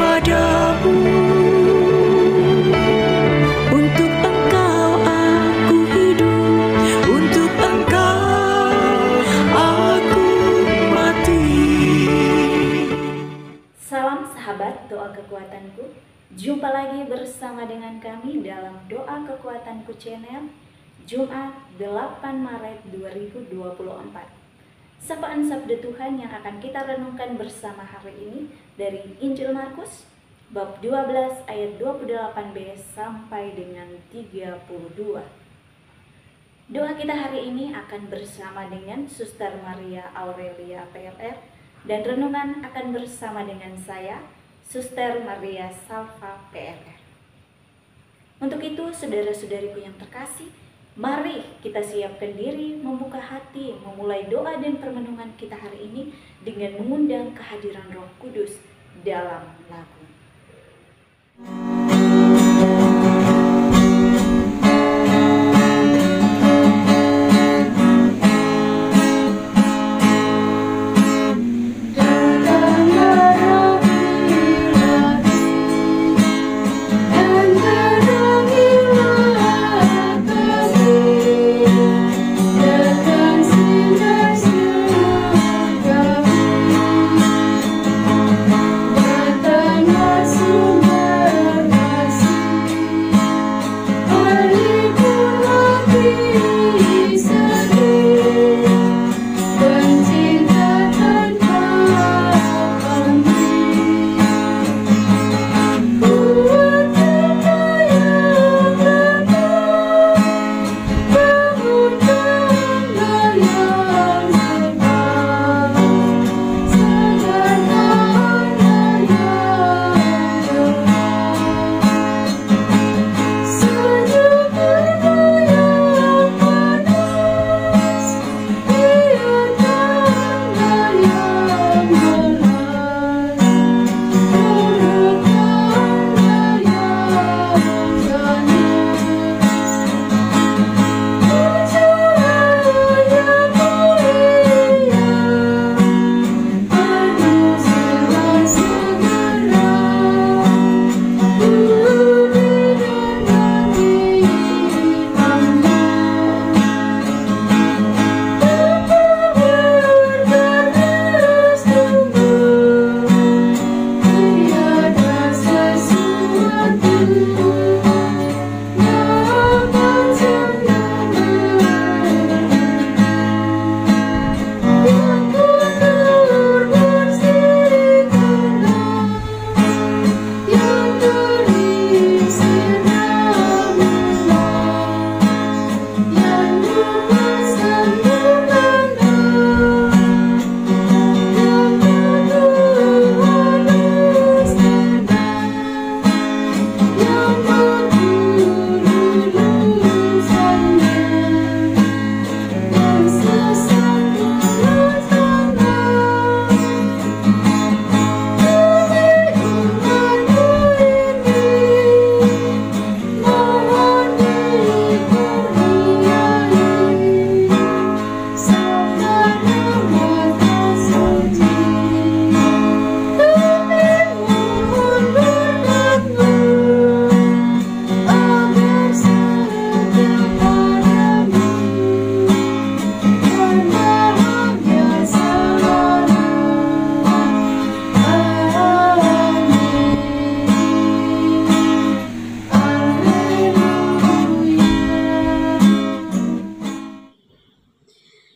kepadamu. Untuk Engkau aku hidup, untuk Engkau aku mati. Salam sahabat doa kekuatanku. Jumpa lagi bersama dengan kami dalam Doa Kekuatanku Channel, Jumat 8 Maret 2024. Sapaan Sabda Tuhan yang akan kita renungkan bersama hari ini dari Injil Markus bab 12 ayat 28b sampai dengan 32. Doa kita hari ini akan bersama dengan Suster Maria Aurelia PLR, dan renungan akan bersama dengan saya, Suster Maria Salva PLR. Untuk itu, saudara-saudariku yang terkasih, mari kita siapkan diri, membuka hati, memulai doa dan permenungan kita hari ini dengan mengundang kehadiran Roh Kudus dalam lagu.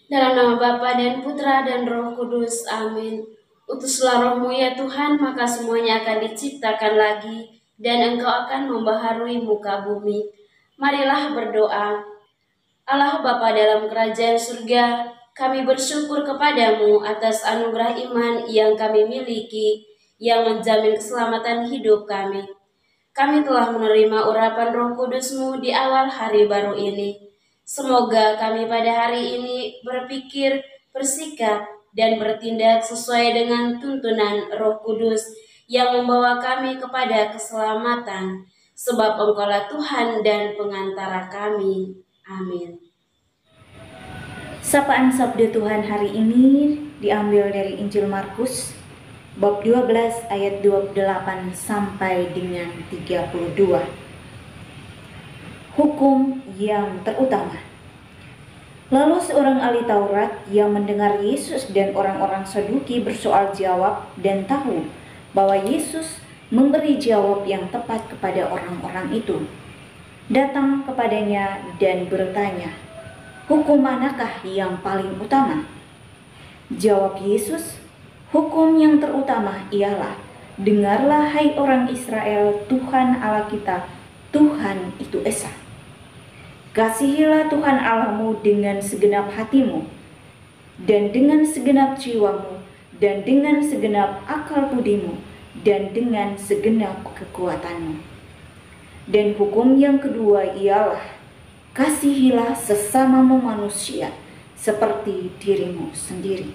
Dalam nama Bapa dan Putra dan Roh Kudus, amin. Utuslah Roh-Mu ya Tuhan, maka semuanya akan diciptakan lagi, dan Engkau akan membaharui muka bumi. Marilah berdoa. Allah Bapa dalam kerajaan surga, kami bersyukur kepadamu atas anugerah iman yang kami miliki, yang menjamin keselamatan hidup kami. Kami telah menerima urapan Roh Kudus-Mu di awal hari baru ini. Semoga kami pada hari ini berpikir, bersikap, dan bertindak sesuai dengan tuntunan Roh Kudus yang membawa kami kepada keselamatan, sebab Engkaulah Tuhan dan pengantara kami. Amin. Sapaan Sabda Tuhan hari ini diambil dari Injil Markus bab 12 ayat 28 sampai dengan 32. Hukum yang terutama. Lalu seorang ahli Taurat yang mendengar Yesus dan orang-orang Saduki bersoal jawab dan tahu bahwa Yesus memberi jawab yang tepat kepada orang-orang itu, datang kepadanya dan bertanya, "Hukum manakah yang paling utama?" Jawab Yesus, "Hukum yang terutama ialah, dengarlah hai orang Israel, Tuhan Allah kita, Tuhan itu Esa. Kasihilah Tuhan Allahmu dengan segenap hatimu, dan dengan segenap jiwamu, dan dengan segenap akal budimu, dan dengan segenap kekuatanmu. Dan hukum yang kedua ialah, kasihilah sesamamu manusia seperti dirimu sendiri.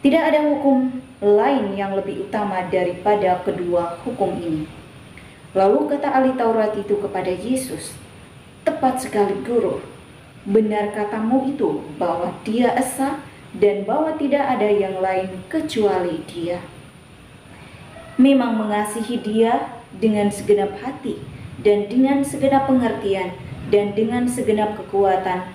Tidak ada hukum lain yang lebih utama daripada kedua hukum ini." Lalu kata ahli Taurat itu kepada Yesus, "Tepat sekali, Guru. Benar katamu itu bahwa Dia Esa dan bahwa tidak ada yang lain kecuali Dia. Memang mengasihi Dia dengan segenap hati dan dengan segenap pengertian dan dengan segenap kekuatan,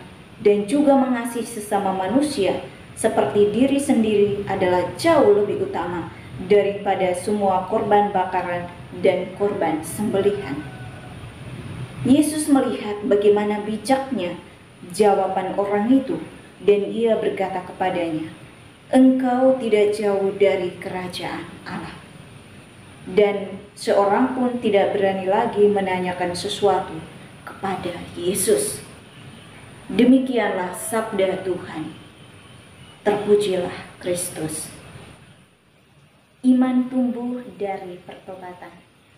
dan juga mengasihi sesama manusia seperti diri sendiri adalah jauh lebih utama daripada semua korban bakaran dan korban sembelihan." Yesus melihat bagaimana bijaknya jawaban orang itu, dan ia berkata kepadanya, "Engkau tidak jauh dari kerajaan Allah." Dan seorang pun tidak berani lagi menanyakan sesuatu kepada Yesus. Demikianlah sabda Tuhan. Terpujilah Kristus. Iman tumbuh dari pertobatan.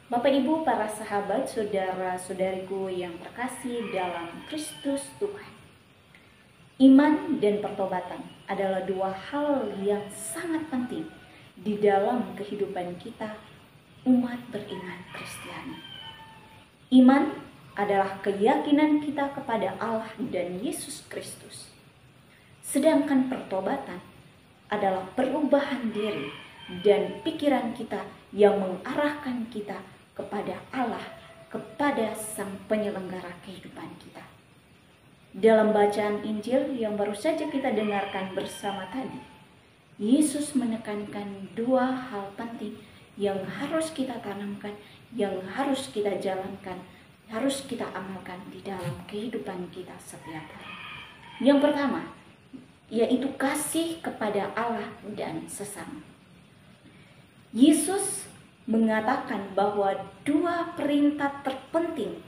Bapak Ibu, para sahabat, saudara-saudariku yang terkasih dalam Kristus Tuhan. Iman dan pertobatan adalah dua hal yang sangat penting di dalam kehidupan kita umat beriman Kristiani. Iman adalah keyakinan kita kepada Allah dan Yesus Kristus. Sedangkan pertobatan adalah perubahan diri dan pikiran kita yang mengarahkan kita kepada Allah, kepada Sang Penyelenggara kehidupan kita. Dalam bacaan Injil yang baru saja kita dengarkan bersama tadi, Yesus menekankan dua hal penting yang harus kita tanamkan, yang harus kita jalankan, harus kita amalkan di dalam kehidupan kita setiap hari. Yang pertama, yaitu kasih kepada Allah dan sesama. Yesus mengatakan bahwa dua perintah terpenting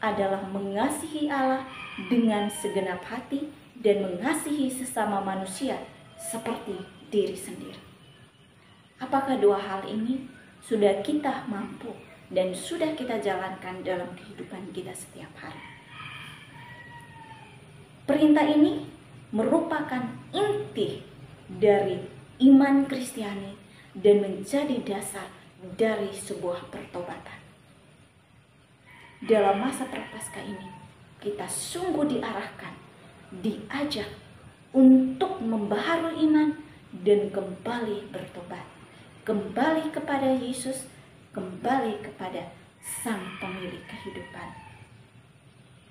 adalah mengasihi Allah dengan segenap hati dan mengasihi sesama manusia seperti diri sendiri. Apakah dua hal ini sudah kita mampu dan sudah kita jalankan dalam kehidupan kita setiap hari? Perintah ini merupakan inti dari iman Kristiani dan menjadi dasar dari sebuah pertobatan. Dalam masa prapaskah ini, kita sungguh diarahkan, diajak untuk membaharui iman dan kembali bertobat, kembali kepada Yesus, kembali kepada Sang Pemilik kehidupan,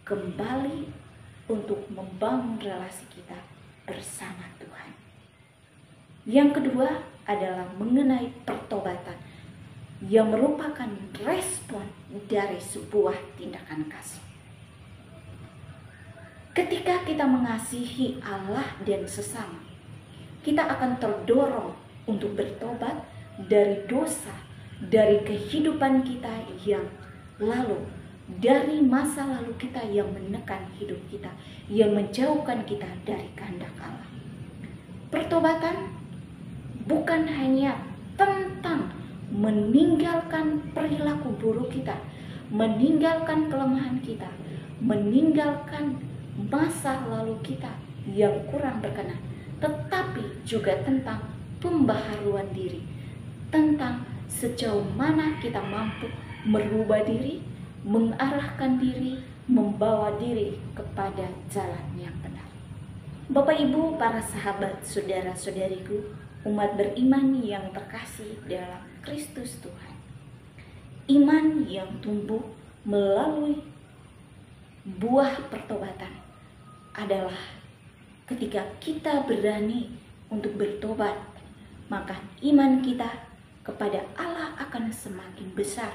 kembali untuk membangun relasi kita bersama Tuhan. Yang kedua adalah mengenai pertobatan, yang merupakan respon dari sebuah tindakan kasih. Ketika kita mengasihi Allah dan sesama, kita akan terdorong untuk bertobat dari dosa, dari kehidupan kita yang lalu, dari masa lalu kita yang menekan hidup kita, yang menjauhkan kita dari kehendak Allah. Pertobatan bukan hanya tentang meninggalkan perilaku buruk kita, meninggalkan kelemahan kita, meninggalkan masa lalu kita yang kurang berkenan, tetapi juga tentang pembaharuan diri, tentang sejauh mana kita mampu merubah diri, mengarahkan diri, membawa diri kepada jalan yang benar. Bapak Ibu, para sahabat, saudara-saudariku, umat beriman yang terkasih dalam Kristus Tuhan. Iman yang tumbuh melalui buah pertobatan adalah ketika kita berani untuk bertobat, maka iman kita kepada Allah akan semakin besar,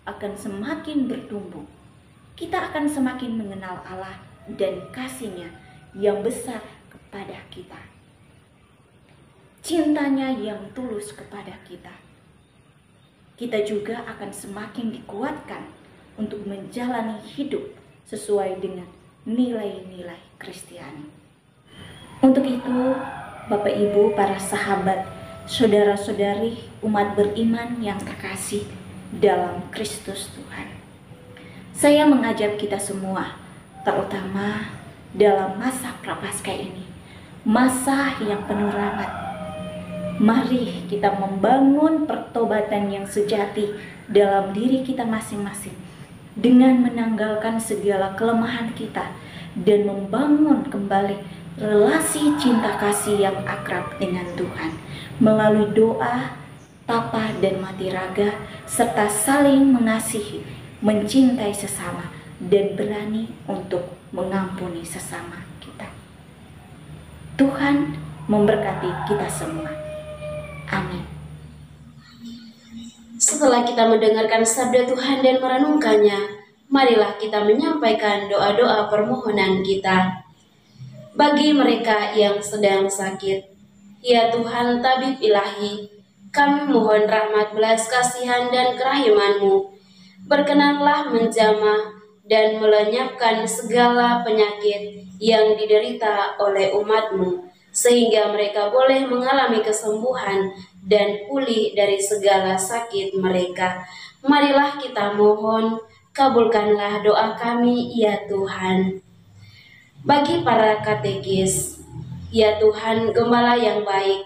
akan semakin bertumbuh. Kita akan semakin mengenal Allah dan kasih-Nya yang besar kepada kita. Cintanya yang tulus kepada kita. Kita juga akan semakin dikuatkan untuk menjalani hidup sesuai dengan nilai-nilai Kristiani. Untuk itu, Bapak Ibu, para sahabat, saudara-saudari umat beriman yang terkasih dalam Kristus Tuhan, saya mengajak kita semua, terutama dalam masa Prapaskah ini, masa yang penuh rahmat. Mari kita membangun pertobatan yang sejati dalam diri kita masing-masing dengan menanggalkan segala kelemahan kita dan membangun kembali relasi cinta kasih yang akrab dengan Tuhan melalui doa, tapa, dan mati raga, serta saling mengasihi, mencintai sesama, dan berani untuk mengampuni sesama kita. Tuhan memberkati kita semua. Amin. Setelah kita mendengarkan sabda Tuhan dan merenungkannya, marilah kita menyampaikan doa-doa permohonan kita. Bagi mereka yang sedang sakit, ya Tuhan tabib ilahi, kami mohon rahmat belas kasihan dan kerahiman-Mu. Berkenanlah menjamah dan melenyapkan segala penyakit yang diderita oleh umat-Mu, sehingga mereka boleh mengalami kesembuhan dan pulih dari segala sakit mereka. Marilah kita mohon, kabulkanlah doa kami, ya Tuhan. Bagi para katekis, ya Tuhan Gembala yang baik,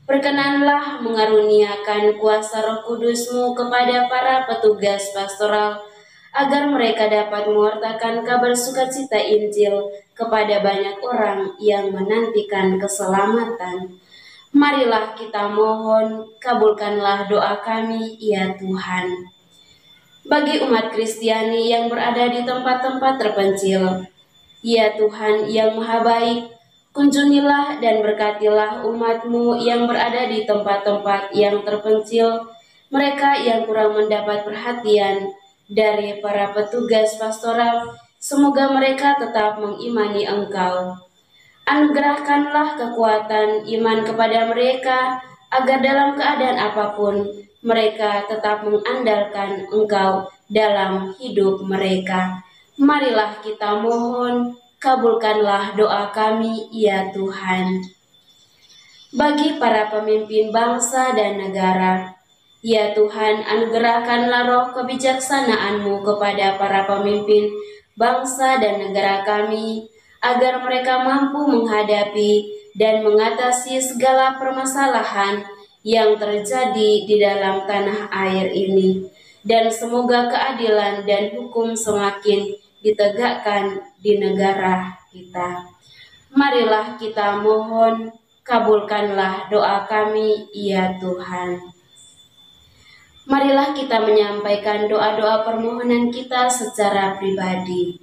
berkenanlah mengaruniakan kuasa Roh Kudus-Mu kepada para petugas pastoral, agar mereka dapat mewartakan kabar sukacita Injil kepada banyak orang yang menantikan keselamatan. Marilah kita mohon, kabulkanlah doa kami, ya Tuhan. Bagi umat Kristiani yang berada di tempat-tempat terpencil, ya Tuhan yang Maha Baik, kunjungilah dan berkatilah umat-Mu yang berada di tempat-tempat yang terpencil, mereka yang kurang mendapat perhatian dari para petugas pastoral. Semoga mereka tetap mengimani Engkau. Anugerahkanlah kekuatan iman kepada mereka, agar dalam keadaan apapun mereka tetap mengandalkan Engkau dalam hidup mereka. Marilah kita mohon, kabulkanlah doa kami, ya Tuhan. Bagi para pemimpin bangsa dan negara, ya Tuhan, anugerahkanlah roh kebijaksanaan-Mu kepada para pemimpin bangsa dan negara kami, agar mereka mampu menghadapi dan mengatasi segala permasalahan yang terjadi di dalam tanah air ini. Dan semoga keadilan dan hukum semakin ditegakkan di negara kita. Marilah kita mohon, kabulkanlah doa kami, ya Tuhan. Marilah kita menyampaikan doa-doa permohonan kita secara pribadi.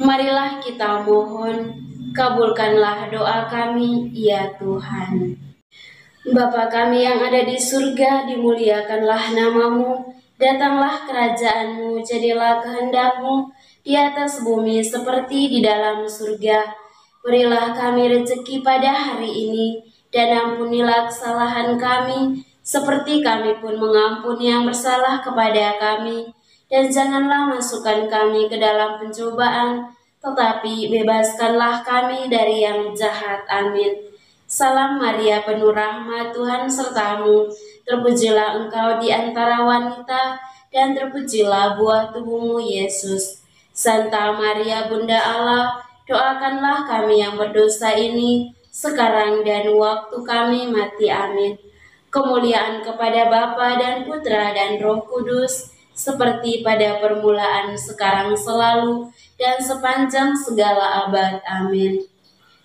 Marilah kita mohon, kabulkanlah doa kami, ya Tuhan. Bapa kami yang ada di surga, dimuliakanlah nama-Mu, datanglah kerajaan-Mu, jadilah kehendak-Mu di atas bumi seperti di dalam surga. Berilah kami rezeki pada hari ini, dan ampunilah kesalahan kami, seperti kami pun mengampuni yang bersalah kepada kami. Dan janganlah masukkan kami ke dalam pencobaan, tetapi bebaskanlah kami dari yang jahat. Amin. Salam Maria, penuh rahmat, Tuhan serta-Mu. Terpujilah Engkau di antara wanita, dan terpujilah buah tubuh-Mu, Yesus. Santa Maria, Bunda Allah, doakanlah kami yang berdosa ini, sekarang dan waktu kami mati. Amin. Kemuliaan kepada Bapa dan Putra dan Roh Kudus, seperti pada permulaan, sekarang, selalu, dan sepanjang segala abad. Amin.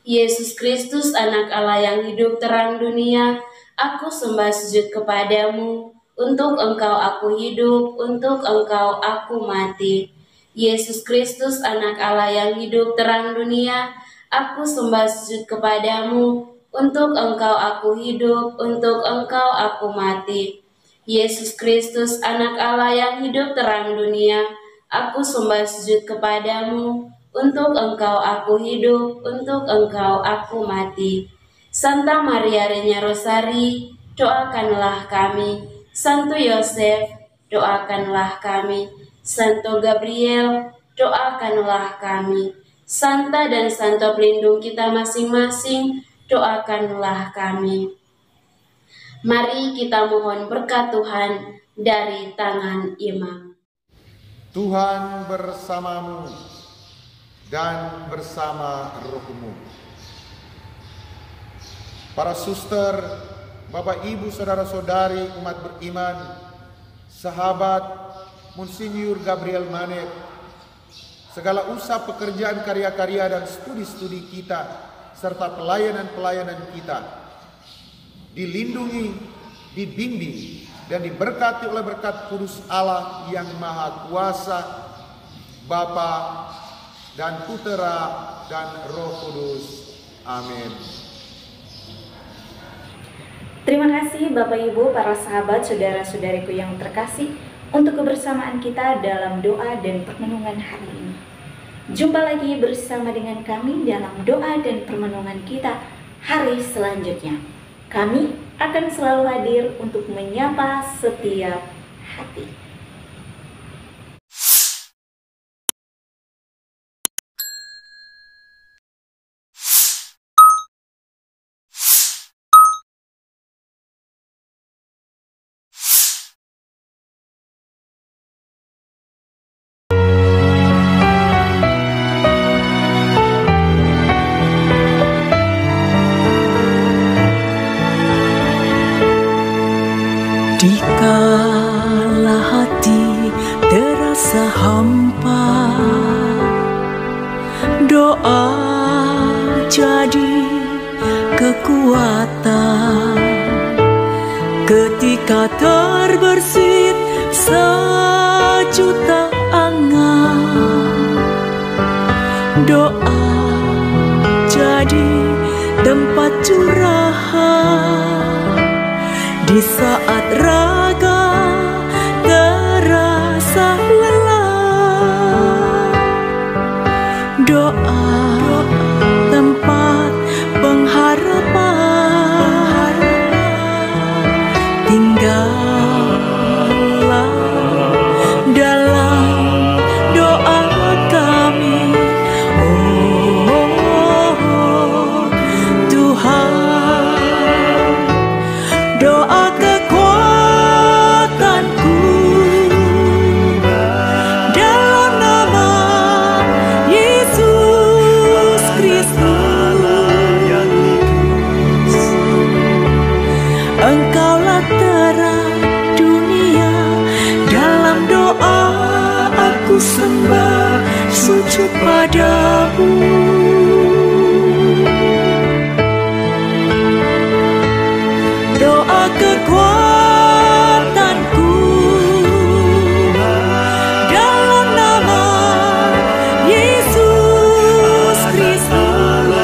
Yesus Kristus, anak Allah yang hidup terang dunia, aku sembah sujud kepadamu. Untuk Engkau aku hidup, untuk Engkau aku mati. Yesus Kristus, anak Allah yang hidup terang dunia, aku sembah sujud kepadamu. Untuk Engkau aku hidup, untuk Engkau aku mati. Yesus Kristus, anak Allah yang hidup terang dunia, aku sembah sujud kepadamu. Untuk Engkau aku hidup, untuk Engkau aku mati. Santa Maria Reina Rosari, doakanlah kami. Santo Yosef, doakanlah kami. Santo Gabriel, doakanlah kami. Santa dan Santo pelindung kita masing-masing, doakanlah kami. Mari kita mohon berkat Tuhan dari tangan imam. Tuhan bersamamu dan bersama rohmu. Para suster, Bapak Ibu, saudara-saudari umat beriman, sahabat Monsinyur Gabriel Manet, segala usaha pekerjaan karya-karya dan studi-studi kita, serta pelayanan-pelayanan kita, dilindungi, dibimbing, dan diberkati oleh berkat kudus Allah yang Maha Kuasa, Bapa dan Putera dan Roh Kudus. Amin. Terima kasih Bapak Ibu, para sahabat, saudara-saudariku yang terkasih, untuk kebersamaan kita dalam doa dan permenungan hari ini. Jumpa lagi bersama dengan kami dalam doa dan permenungan kita hari selanjutnya. Kami akan selalu hadir untuk menyapa setiap hati. Dikala hati terasa hampa, doa jadi kekuatan. Ketika terbersit sejuta angan, doa jadi tempat curahan. Di saat raga terasa lelah, doa tempat pengharapan. Tinggallah dalam doa kami, oh Tuhan. Doa kekuatanku dalam nama Yesus Kristus. Engkaulah terang dunia, dalam doa aku sembah sujud padamu. Doa kekuatanku dalam nama Yesus Kristus.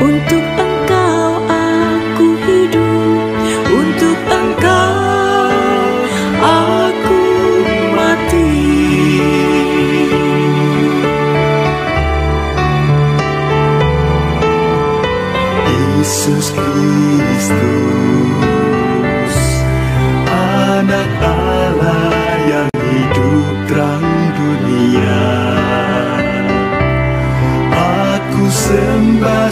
Untuk Engkau aku hidup, untuk Engkau aku mati. Yesus Kristus, anak Allah yang hidup terang dunia, aku sembah